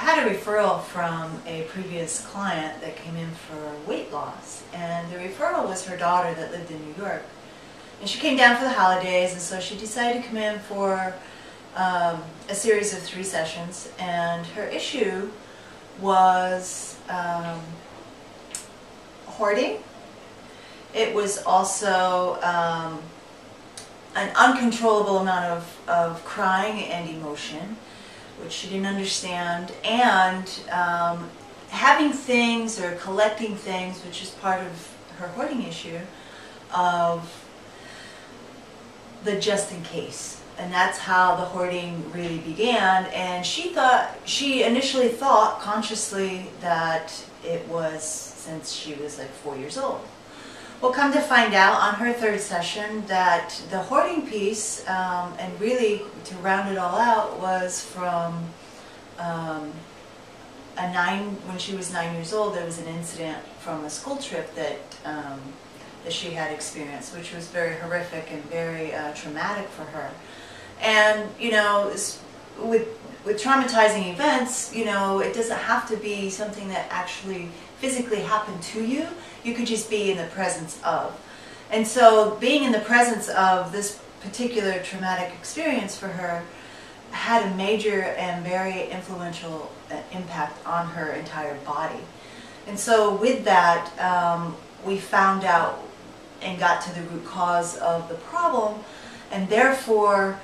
had a referral from a previous client that came in for weight loss, and the referral was her daughter that lived in New York. And she came down for the holidays, and so she decided to come in for a series of 3 sessions, and her issue was hoarding. It was also an uncontrollable amount of crying and emotion, which she didn't understand, and having things or collecting things, which is part of her hoarding issue, of the just in case. And that's how the hoarding really began. And she initially thought consciously that it was since she was like 4 years old. Well, come to find out on her 3rd session that the hoarding piece, and really to round it all out, was from when she was 9 years old. There was an incident from a school trip that she had experienced, which was very horrific and very traumatic for her. And you know, with traumatizing events, you know, it doesn't have to be something that actually physically happened to you. You could just be in the presence of. And so being in the presence of this particular traumatic experience for her had a major and very influential impact on her entire body. And so with that, we found out and got to the root cause of the problem, and therefore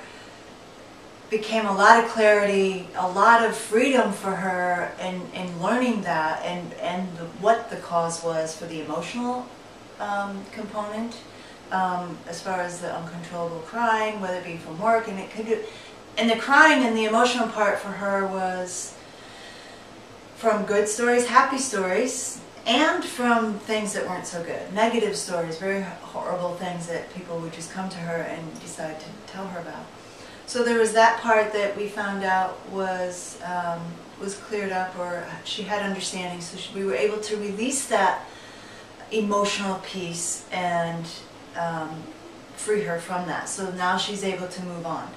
became a lot of clarity, a lot of freedom for her in learning that, and what the cause was for the emotional component, as far as the uncontrollable crying, whether it be from work, and the crying and the emotional part for her was from good stories, happy stories, and from things that weren't so good, negative stories, very horrible things that people would just come to her and decide to tell her about. So there was that part that we found out was cleared up, or she had understanding, so we were able to release that emotional piece and free her from that. So now she's able to move on.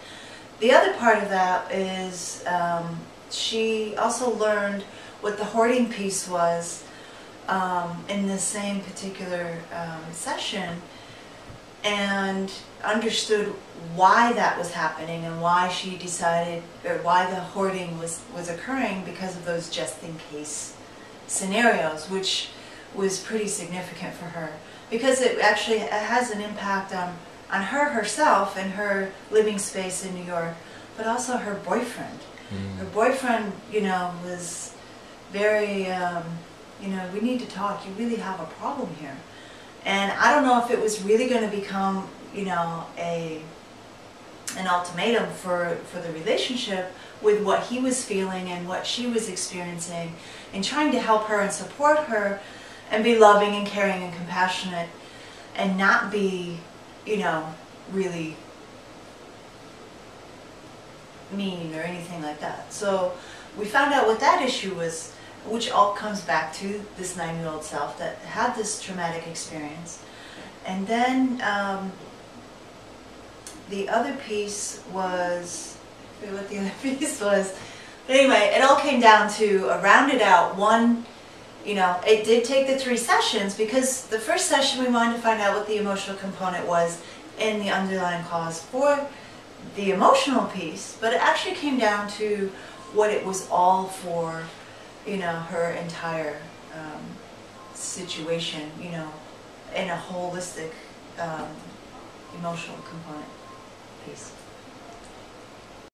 The other part of that is she also learned what the hoarding piece was in the same particular session, and understood why that was happening and why she decided, or why the hoarding was occurring, because of those just-in-case scenarios, which was pretty significant for her, because it actually has an impact on her herself and her living space in New York, but also her boyfriend. Her boyfriend, you know, was very, you know, we need to talk, you really have a problem here. And I don't know if it was really going to become, you know, an ultimatum for the relationship, with what he was feeling and what she was experiencing, and trying to help her and support her and be loving and caring and compassionate, and not be, you know, really mean or anything like that. So we found out what that issue was, which all comes back to this 9-year-old self that had this traumatic experience. And then the other piece was, I forget what the other piece was, but anyway, it all came down to a rounded out one. You know, it did take the 3 sessions, because the first session we wanted to find out what the emotional component was in the underlying cause for the emotional piece, but it actually came down to what it was all for, you know, her entire situation, you know, in a holistic emotional component piece.